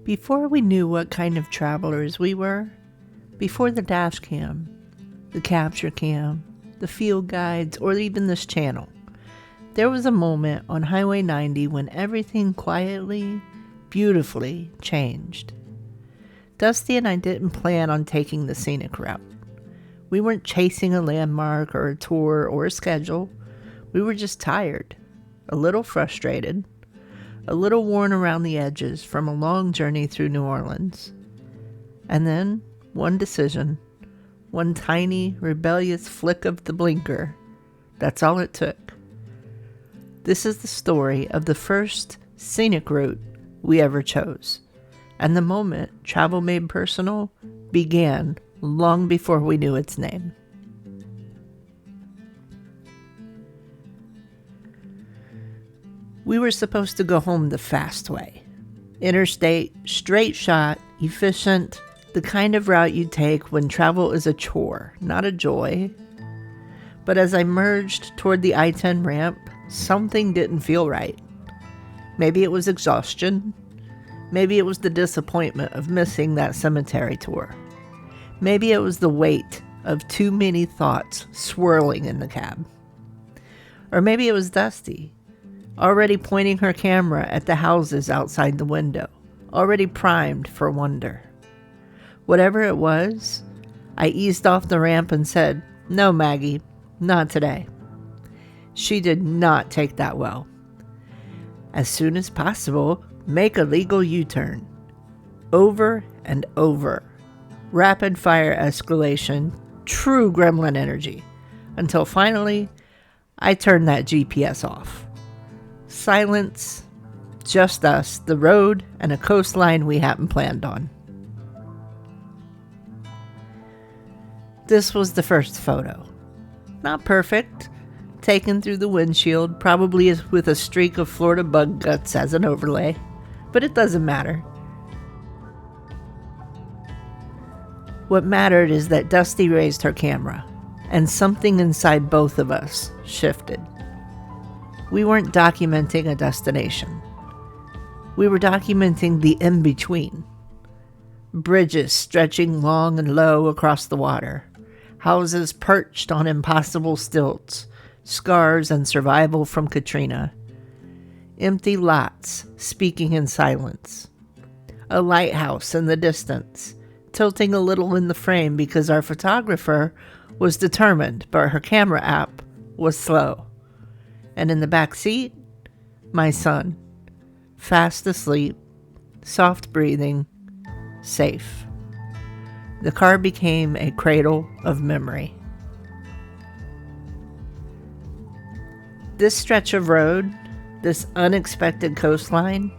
Before we knew what kind of travelers we were, before the Dashcam, the capture cam, the field guides, or even this channel, there was a moment on Highway 90 when everything quietly, beautifully changed. Dusty and I didn't plan on taking the scenic route. We weren't chasing a landmark or a tour or a schedule. We were just tired, a little frustrated, a little worn around the edges from a long journey through New Orleans. And then, one decision, one tiny, rebellious flick of the blinker, that's all it took. This is the story of the first scenic route we ever chose. And the moment travel made personal began long before we knew its name. We were supposed to go home the fast way. Interstate, straight shot, efficient, the kind of route you take when travel is a chore, not a joy. But as I merged toward the I-10 ramp, something didn't feel right. Maybe it was exhaustion. Maybe it was the disappointment of missing that cemetery tour. Maybe it was the weight of too many thoughts swirling in the cab. Or maybe it was Dusty, already pointing her camera at the houses outside the window, already primed for wonder. Whatever it was, I eased off the ramp and said, "No, Maggie, not today." She did not take that well. As soon as possible, make a legal U-turn. Over and over. Rapid fire escalation, true gremlin energy, until finally, I turned that GPS off. Silence, just us, the road, and a coastline we hadn't planned on. This was the first photo. Not perfect, taken through the windshield, probably with a streak of Florida bug guts as an overlay, but it doesn't matter. What mattered is that Dusty raised her camera, and something inside both of us shifted. We weren't documenting a destination. We were documenting the in-between. Bridges stretching long and low across the water. Houses perched on impossible stilts. Scars and survival from Katrina. Empty lots speaking in silence. A lighthouse in the distance, tilting a little in the frame because our photographer was determined, but her camera app was slow. And in the back seat, my son, fast asleep, soft breathing, safe. The car became a cradle of memory. This stretch of road, this unexpected coastline,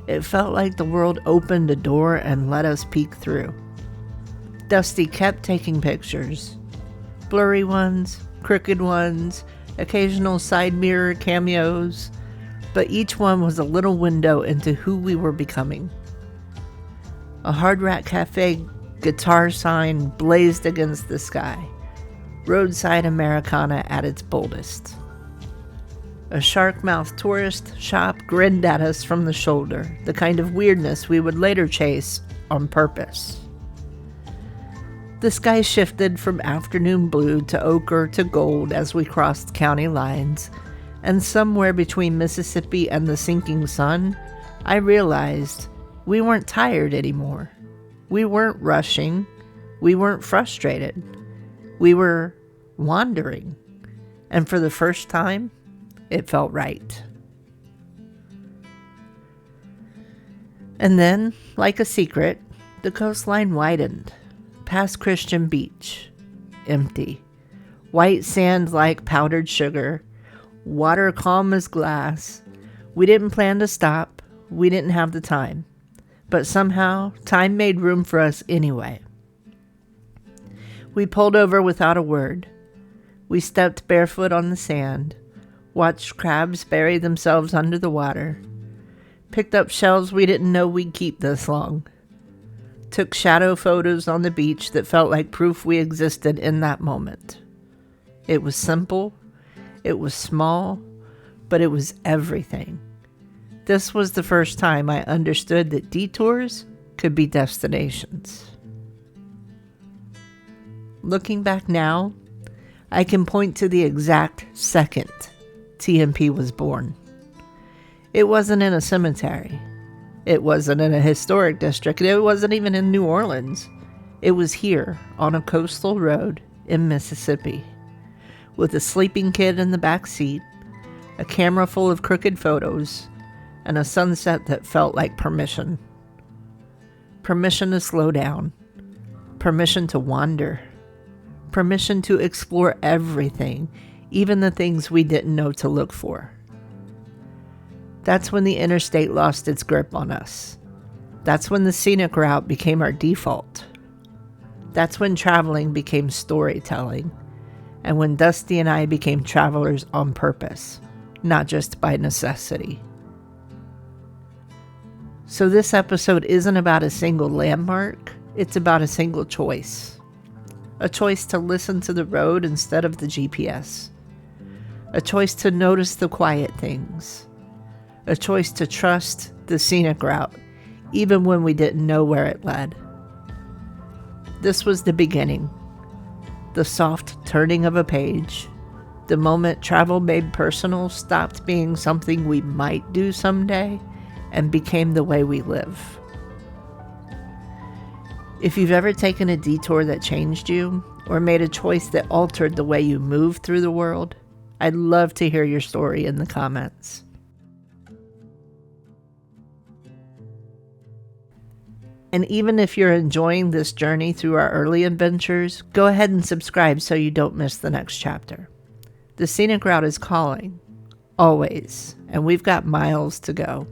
it felt like the world opened a door and let us peek through. Dusty kept taking pictures. Blurry ones, crooked ones, occasional side mirror cameos, but each one was a little window into who we were becoming. A Hard Rock Cafe guitar sign blazed against the sky. Roadside Americana at its boldest. A shark-mouthed tourist shop grinned at us from the shoulder, the kind of weirdness we would later chase on purpose. The sky shifted from afternoon blue to ochre to gold as we crossed county lines, and somewhere between Mississippi and the sinking sun, I realized we weren't tired anymore. We weren't rushing. We weren't frustrated. We were wandering. And for the first time, it felt right. And then, like a secret, the coastline widened. Past Christian Beach. Empty. White sand like powdered sugar. Water calm as glass. We didn't plan to stop. We didn't have the time. But somehow, time made room for us anyway. We pulled over without a word. We stepped barefoot on the sand. Watched crabs bury themselves under the water. Picked up shells we didn't know we'd keep this long. Took shadow photos on the beach that felt like proof we existed in that moment. It was simple, it was small, but it was everything. This was the first time I understood that detours could be destinations. Looking back now, I can point to the exact second TMP was born. It wasn't in a cemetery. It wasn't in a historic district. It wasn't even in New Orleans. It was here on a coastal road in Mississippi, with a sleeping kid in the back seat, a camera full of crooked photos, and a sunset that felt like permission. Permission to slow down. Permission to wander. Permission to explore everything, even the things we didn't know to look for. That's when the interstate lost its grip on us. That's when the scenic route became our default. That's when traveling became storytelling, and when Dusty and I became travelers on purpose, not just by necessity. So this episode isn't about a single landmark, it's about a single choice. A choice to listen to the road instead of the GPS. A choice to notice the quiet things. A choice to trust the scenic route, even when we didn't know where it led. This was the beginning. The soft turning of a page. The moment travel made personal stopped being something we might do someday and became the way we live. If you've ever taken a detour that changed you, or made a choice that altered the way you move through the world, I'd love to hear your story in the comments. And even if you're enjoying this journey through our early adventures, go ahead and subscribe so you don't miss the next chapter. The scenic route is calling, always, and we've got miles to go.